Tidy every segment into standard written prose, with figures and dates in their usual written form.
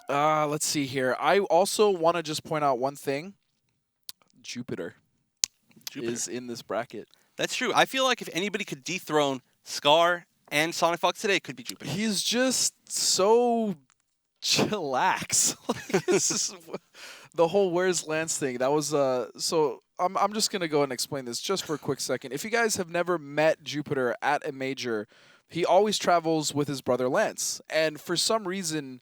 Let's see here. I also want to just point out one thing. Jupiter is in this bracket. That's true. I feel like if anybody could dethrone Scar and Sonic Fox today, it could be Jupiter. He's just so chillax. Like, this is the whole "Where's Lance" thing. That was so. I'm just gonna go and explain this just for a quick second. If you guys have never met Jupiter at a major, he always travels with his brother Lance, and for some reason,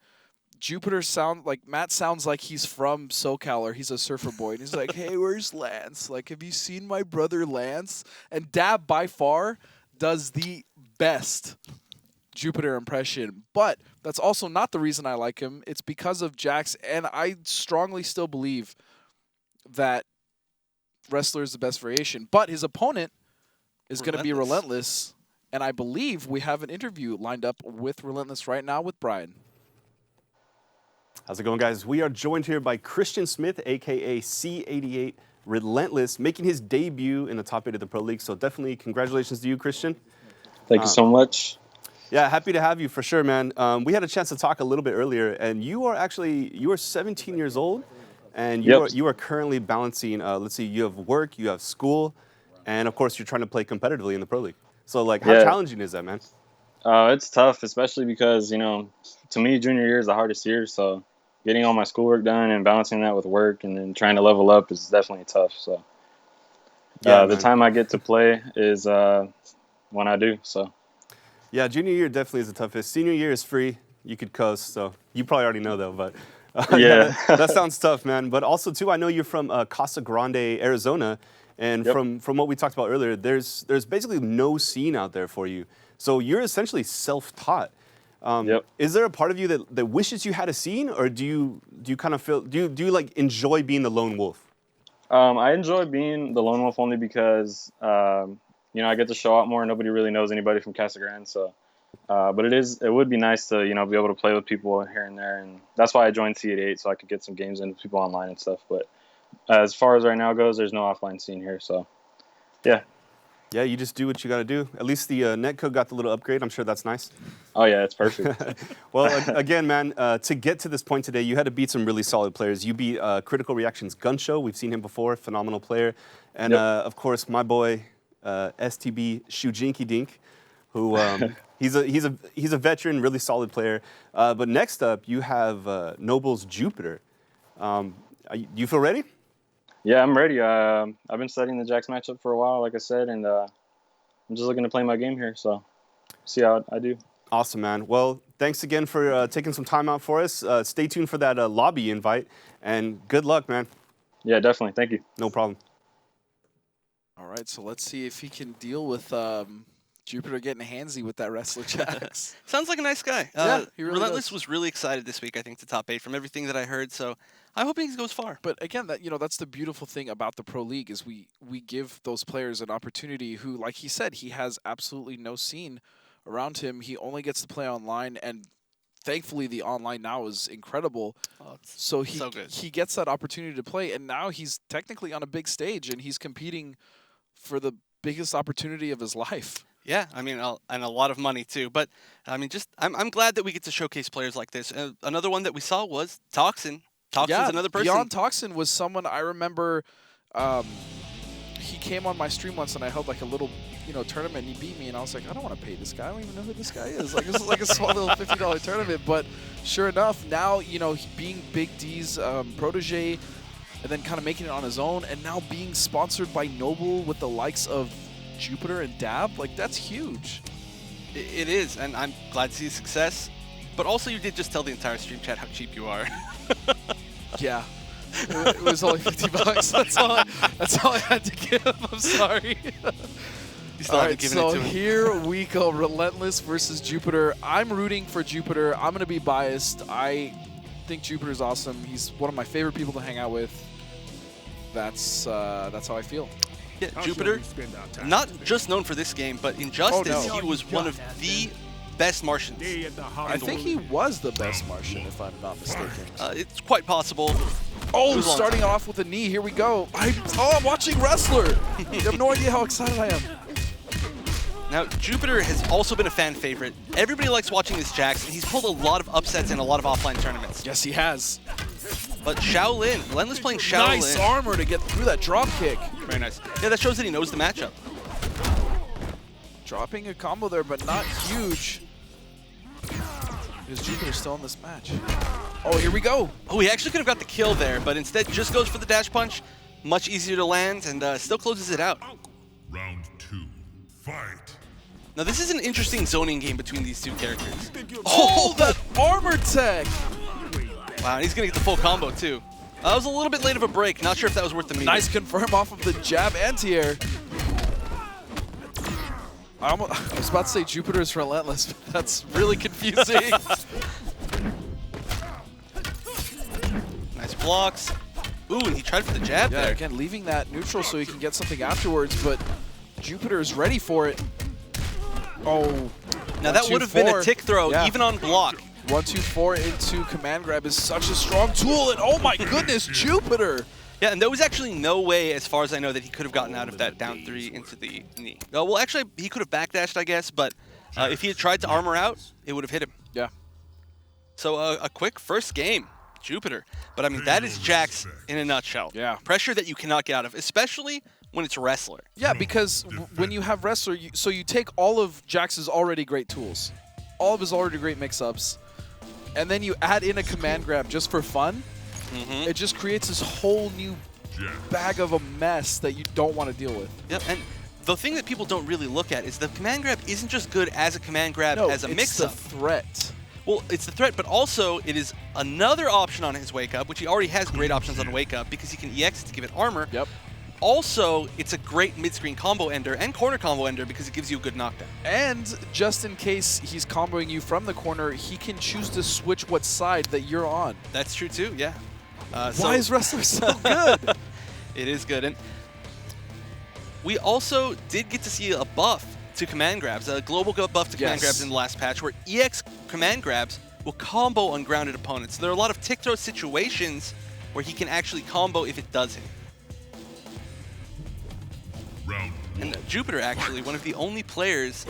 Matt sounds like he's from SoCal or he's a surfer boy, and he's like, "Hey, where's Lance? Like, have you seen my brother Lance?" And Dab by far does the best Jupiter impression, but that's also not the reason I like him. It's because of Jax, and I strongly still believe that Wrestler is the best variation. But his opponent is going to be Rhelentless, and I believe we have an interview lined up with Rhelentless right now with Brian. How's it going, guys? We are joined here by Christian Smith, a.k.a. C88, Rhelentless, making his debut in the top 8 of the Pro League. So definitely congratulations to you, Christian. Thank you so much. Yeah, happy to have you for sure, man. We had a chance to talk a little bit earlier, and you are 17 years old, and you are currently balancing, let's see, you have work, you have school, and of course you're trying to play competitively in the Pro League. So like, how challenging is that, man? It's tough, especially because, you know, to me, junior year is the hardest year. So getting all my schoolwork done and balancing that with work and then trying to level up is definitely tough. So the time I get to play is when I do. So. Yeah, junior year definitely is the toughest. Senior year is free. You could coast, so you probably already know though, but yeah, that sounds tough, man. But also too, I know you're from Casa Grande, Arizona, and from what we talked about earlier, there's basically no scene out there for you. So you're essentially self-taught. Is there a part of you that wishes you had a scene, or do you kind of feel do you like enjoy being the lone wolf? I enjoy being the lone wolf only because you know, I get to show out more. Nobody really knows anybody from Casa Grande, so. But it would be nice to, you know, be able to play with people here and there, and that's why I joined C88 so I could get some games in with people online and stuff. But as far as right now goes, there's no offline scene here, so yeah. Yeah, you just do what you got to do. At least the netcode got the little upgrade. I'm sure that's nice. Oh yeah, it's perfect. Well, again, man, to get to this point today, you had to beat some really solid players. You beat Critical Reaction's Gunshow. We've seen him before, phenomenal player, and of course my boy STB Shujinky Dink, who. He's a veteran, really solid player. But next up, you have Noble's Jupiter. Do you feel ready? Yeah, I'm ready. I've been studying the Jax matchup for a while, like I said, and I'm just looking to play my game here. So, see how I do. Awesome, man. Well, thanks again for taking some time out for us. Stay tuned for that lobby invite, and good luck, man. Yeah, definitely. Thank you. No problem. All right, so let's see if he can deal with Jupiter getting handsy with that wrestler Jax. Sounds like a nice guy. Yeah, he really Rhelentless was really excited this week, I think, to top 8 from everything that I heard. So I'm hoping he goes far. But again, that's the beautiful thing about the Pro League is we give those players an opportunity who, like he said, he has absolutely no scene around him. He only gets to play online, and thankfully the online now is incredible. Oh, so good. He gets that opportunity to play, and now he's technically on a big stage, and he's competing for the biggest opportunity of his life. Yeah, I mean, and a lot of money too. But I mean, I'm glad that we get to showcase players like this. Another one that we saw was Toxin. Toxin's another person. Beyond Toxin was someone I remember. He came on my stream once, and I held like a little, tournament. And he beat me, and I was like, I don't want to pay this guy. I don't even know who this guy is. Like, this is like a small little $50 tournament. But sure enough, now being Big D's protege, and then kind of making it on his own, and now being sponsored by Noble with the likes of Jupiter and Dab, like, that's huge. It is, and I'm glad to see success. But also, you did just tell the entire stream chat how cheap you are. Yeah, it was only $50. That's all I had to give. I'm sorry. All right, so here we go. Rhelentless versus Jupiter. I'm rooting for Jupiter. I'm gonna be biased. I think Jupiter's awesome. He's one of my favorite people to hang out with. That's how I feel. Yeah, Jupiter, not just known for this game, but in Justice, he was one of the best Martians. I think he was the best Martian, if I'm not mistaken. It's quite possible. Oh, starting off with a knee. Here we go. I'm watching Wrestler. You have no idea how excited I am. Now, Jupiter has also been a fan favorite. Everybody likes watching this Jax, and he's pulled a lot of upsets in a lot of offline tournaments. Yes, he has. But Shaolin, Rhelentless playing Shaolin. Nice armor to get through that drop kick. Very nice. Yeah, that shows that he knows the matchup. Dropping a combo there, but not huge. Because Jupiter's still in this match. Oh, here we go. Oh, he actually could have got the kill there, but instead just goes for the dash punch. Much easier to land, and still closes it out. Round 2, fight. Now, this is an interesting zoning game between these two characters. Oh, that armor tech. Wow, and he's going to get the full combo, too. That was a little bit late of a break. Not sure if that was worth the meter. Nice confirm off of the jab anti-air. I was about to say Jupiter's Rhelentless, but that's really confusing. Nice blocks. Ooh, and he tried for the jab Yeah, there. again, leaving that neutral so he can get something afterwards, but Jupiter is ready for it. Oh. Now, that would have been a tick throw, even on block. 1-2-4 into command grab is such a strong tool, and oh my goodness, Jupiter! Yeah, and there was actually no way, as far as I know, that he could have gotten out of that down 3 into the knee. Well, actually, he could have backdashed, I guess, but if he had tried to armor out, it would have hit him. Yeah. So a quick first game, Jupiter. But I mean, that is Jax in a nutshell. Yeah. Pressure that you cannot get out of, especially when it's wrestler. Yeah, because when you have wrestler, so you take all of Jax's already great tools, all of his already great mix-ups, and then you add in a command grab just for fun. It just creates this whole new bag of a mess that you don't want to deal with. Yep, and the thing that people don't really look at is the command grab isn't just good as a command grab, as a mix-up. It's the threat. Well, it's the threat, but also it is another option on his wake-up, which he already has great options on wake-up because he can EX it to give it armor. Yep. Also, it's a great mid-screen combo ender and corner combo ender because it gives you a good knockdown. And just in case he's comboing you from the corner, he can choose to switch what side that you're on. That's true too, yeah. Why is wrestler so good? It is good. And we also did get to see a buff to command grabs, a global buff to command grabs in the last patch, where EX command grabs will combo ungrounded opponents. So there are a lot of tick throw situations where he can actually combo if it does hit. And Jupiter, actually, one of the only players,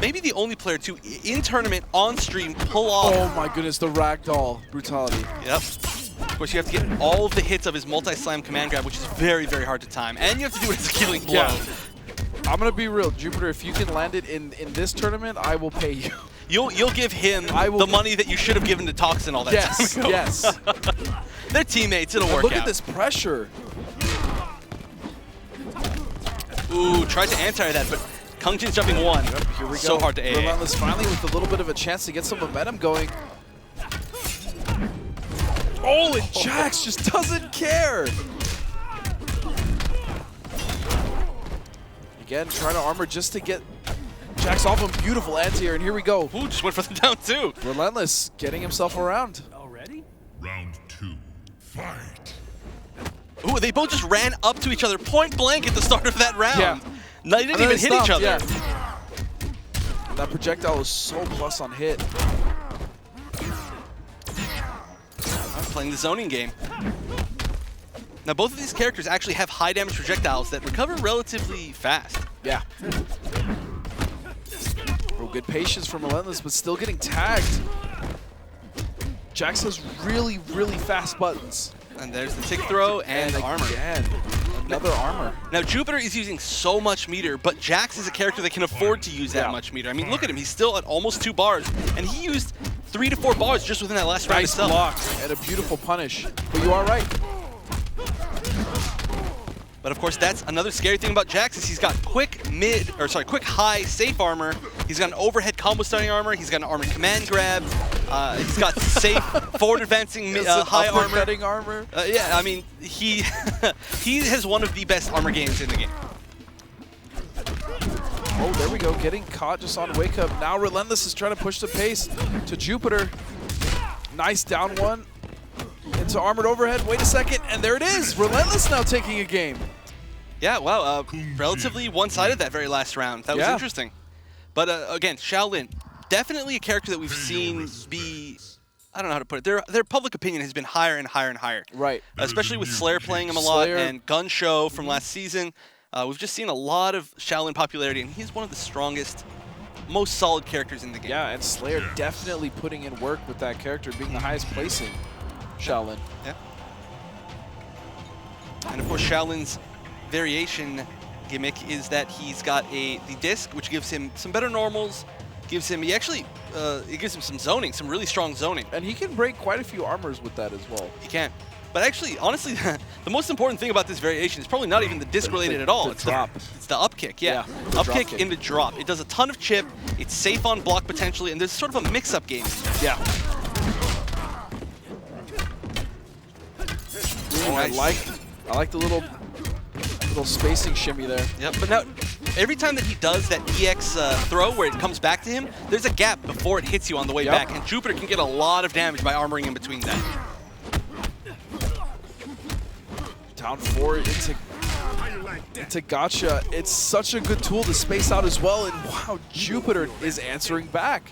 maybe the only player to, in tournament, on stream, pull off. Oh my goodness, the ragdoll brutality. Yep. Of course, you have to get all of the hits of his multi-slam command grab, which is very, very hard to time. And you have to do it as a killing blow. Yeah. I'm going to be real, Jupiter, if you can land it in this tournament, I will pay you. You'll give him the money that you should have given to Toxin all that time ago. Yes. They're teammates, it'll work Look out. at this pressure. Ooh, tried to anti that, but Kung Jin's jumping one. Yep, here we so go. hard to AA. Rhelentless finally with a little bit of a chance to get some momentum going. Oh, and Jax just doesn't care. Again, trying to armor just to get Jax off him. Beautiful anti-air, and here we go. Ooh, just went for the down two. Rhelentless getting himself around. Already? Round 2, fight. Ooh, they both just ran up to each other point blank at the start of that round. Yeah. No, they didn't even hit each other. Yeah. That projectile was so plus on hit. I'm playing the zoning game. Now, both of these characters actually have high damage projectiles that recover relatively fast. Yeah. Oh, good patience from Rhelentless, but still getting tagged. Jax has really, really fast buttons. And there's the tick throw and armor. Again, another armor. Now, Jupiter is using so much meter, but Jax is a character that can afford to use that much meter. I mean, look at him. He's still at almost 2 bars, and he used 3 to 4 bars just within that last round Nice itself. block and a beautiful punish. But you are right. But of course, that's another scary thing about Jax is he's got quick high safe armor. He's got an overhead combo starting armor. He's got an armored command grab. He's got safe forward advancing high armor. Yeah, I mean he he has one of the best armor games in the game. Oh, there we go. Getting caught just on wake up. Now Rhelentless is trying to push the pace to Jupiter. Nice down one. Into armored overhead. Wait a second, and there it is. Rhelentless now taking a game. Yeah, wow. Relatively one-sided that very last round. That was interesting. But again, Shaolin, definitely a character that we've seen be, I don't know how to put it, their public opinion has been higher and higher and higher. Right. Especially with Slayer playing him a lot and Gun Show from last season. We've just seen a lot of Shaolin popularity, and he's one of the strongest, most solid characters in the game. Yeah, and Slayer definitely putting in work with that character, being the highest placing Shaolin. Yeah. And of course, Shaolin's variation gimmick is that he's got the disc, which gives him some better normals, gives him, it gives him some zoning, some really strong zoning. And he can break quite a few armors with that as well. He can. But actually, honestly, the most important thing about this variation is probably not even the disc related at all. The drop. It's the up kick, yeah. the Up drop kick kick. into drop. It does a ton of chip. It's safe on block potentially, and there's sort of a mix-up game. Yeah. Oh, I nice. like the little spacing shimmy there. Yep, but now, every time that he does that EX throw where it comes back to him, there's a gap before it hits you on the way Yep. back, and Jupiter can get a lot of damage by armoring in between that. Down 4 into Gotcha. It's such a good tool to space out as well, and wow, Jupiter is answering back.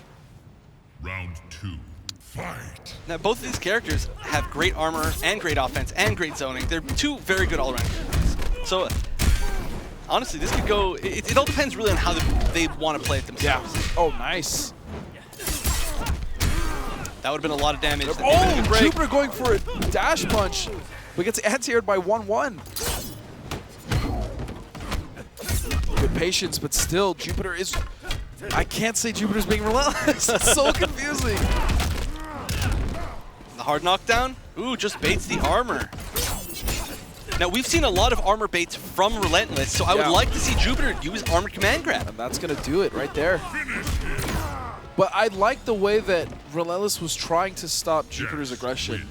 Round 2. Fight. Now, both of these characters have great armor and great offense and great zoning. They're two very good all-around characters. So, honestly, this could go... It all depends really on how they want to play it themselves. Yeah. Oh, nice. That would have been a lot of damage. Oh, Jupiter going for a dash punch, but gets anti-aired by 1-1. Good patience, but still, Jupiter is... I can't say Jupiter's being relentless. It's so confusing. The hard knockdown? Ooh, just baits the armor. Now, we've seen a lot of armor baits from Rhelentless, so I would like to see Jupiter use armor command grab. And that's going to do it right there. But I like the way that Rhelentless was trying to stop Jupiter's aggression.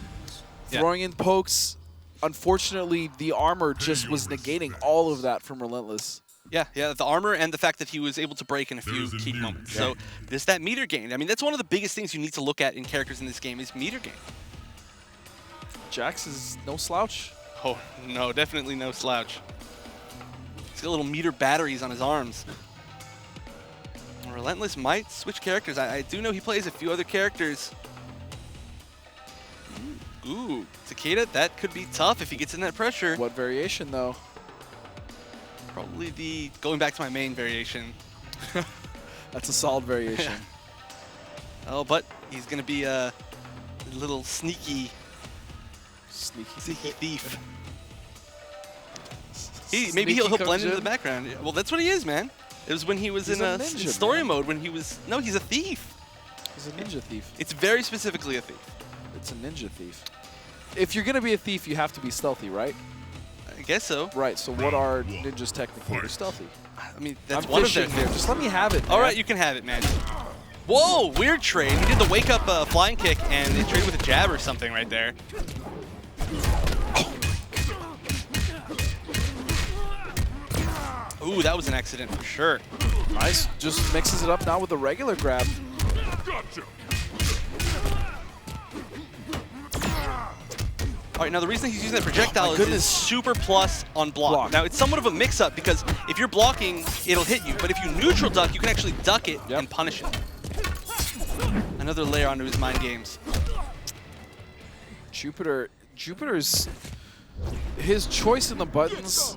Yeah. Throwing in pokes. Unfortunately, the armor just was negating all of that from Rhelentless. Yeah, the armor and the fact that he was able to break in a few key moments. So there's that meter gain. I mean, that's one of the biggest things you need to look at in characters in this game is meter gain. Jax is no slouch. Oh, no, definitely no slouch. He's got little meter batteries on his arms. Rhelentless might switch characters. I do know he plays a few other characters. Ooh, C88, that could be tough if he gets in that pressure. What variation, though? Probably the going back to my main variation. That's a solid variation. Oh, but he's going to be a little sneaky thief. Maybe he'll blend into the background. Yeah, well, that's what he is, man. It was when he was in a ninja, story mode when he was... No, he's a thief. He's a ninja thief. It's very specifically a thief. It's a ninja thief. If you're going to be a thief, you have to be stealthy, right? I guess so. Right, so what are ninjas technically? They're stealthy. I mean, that's I'm one of fishing their... here. Just let me have it, man. All right, you can have it, man. Whoa, weird trade. He did the wake-up flying kick, and they traded with a jab or something right there. Ooh, that was an accident for sure. Nice. Just mixes it up now with a regular grab. Gotcha. All right, now the reason he's using that projectile My is super plus on block. Now, it's somewhat of a mix-up because if you're blocking, it'll hit you. But if you neutral duck, you can actually duck it and punish it. Another layer onto his mind games. Jupiter's... His choice in the buttons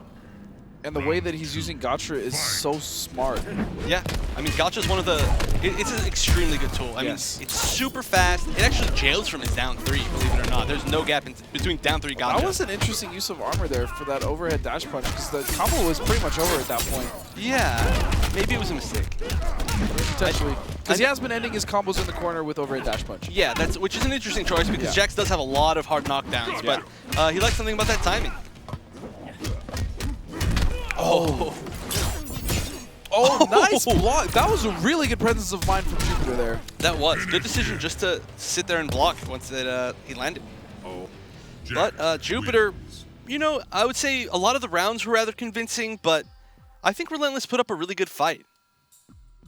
and the way that he's using Gotcha is so smart. Yeah, I mean, Gotcha's one of the... It's an extremely good tool. I mean, it's super fast. It actually jails from his down 3, believe it or not. There's no gap between down 3 Gotcha. That was an interesting use of armor there for that overhead dash punch, because the combo was pretty much over at that point. Yeah, maybe it was a mistake. Potentially. Because he has been ending his combos in the corner with overhead dash punch. Yeah, which is an interesting choice because Jax does have a lot of hard knockdowns, but he likes something about that timing. Oh. Oh, nice block. That was a really good presence of mind from Jupiter there. That was. Good decision just to sit there and block once that he landed. Oh. But Jupiter, you know, I would say a lot of the rounds were rather convincing, but I think Rhelentless put up a really good fight.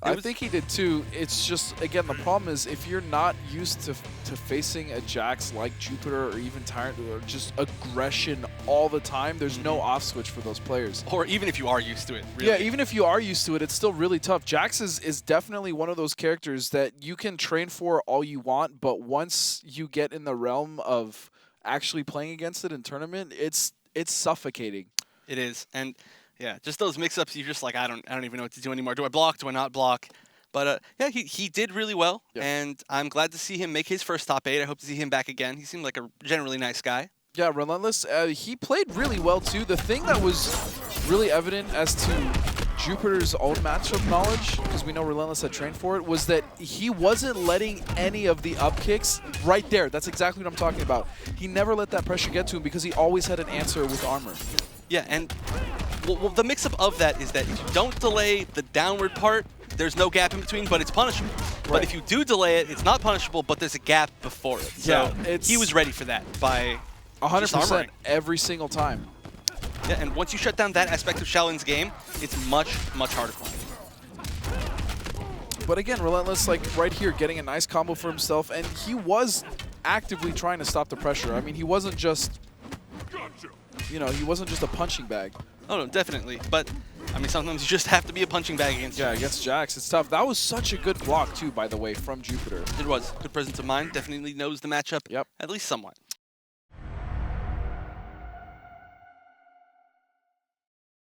I think he did too. It's just, again, the problem is if you're not used to facing a Jax like Jupiter or even Tyrant or just aggression all the time, there's no off switch for those players. Or even if you are used to it. Really. Yeah, even if you are used to it, it's still really tough. Jax is definitely one of those characters that you can train for all you want, but once you get in the realm of actually playing against it in tournament, it's suffocating. It is. And Yeah, just those mix-ups. You're just like, I don't even know what to do anymore. Do I block? Do I not block? But yeah, he did really well, and I'm glad to see him make his first top 8. I hope to see him back again. He seemed like a generally nice guy. Yeah, Rhelentless, he played really well too. The thing that was really evident as to Jupiter's own matchup knowledge, because we know Rhelentless had trained for it, was that he wasn't letting any of the up kicks right there. That's exactly what I'm talking about. He never let that pressure get to him because he always had an answer with armor. Yeah, and well, the mix-up of that is that if you don't delay the downward part, there's no gap in between, but it's punishable. Right. But if you do delay it, it's not punishable, but there's a gap before it. So he was ready for that by 100% every single time. Yeah, and once you shut down that aspect of Shaolin's game, it's much, much harder for him. But again, Rhelentless, like right here, getting a nice combo for himself, and he was actively trying to stop the pressure. I mean, he wasn't just, you know, he wasn't just a punching bag. Oh, no, definitely. But, I mean, sometimes you just have to be a punching bag against Jax. Against Jax. It's tough. That was such a good block, too, by the way, from Jupiter. It was. Good presence of mind. Definitely knows the matchup at least somewhat.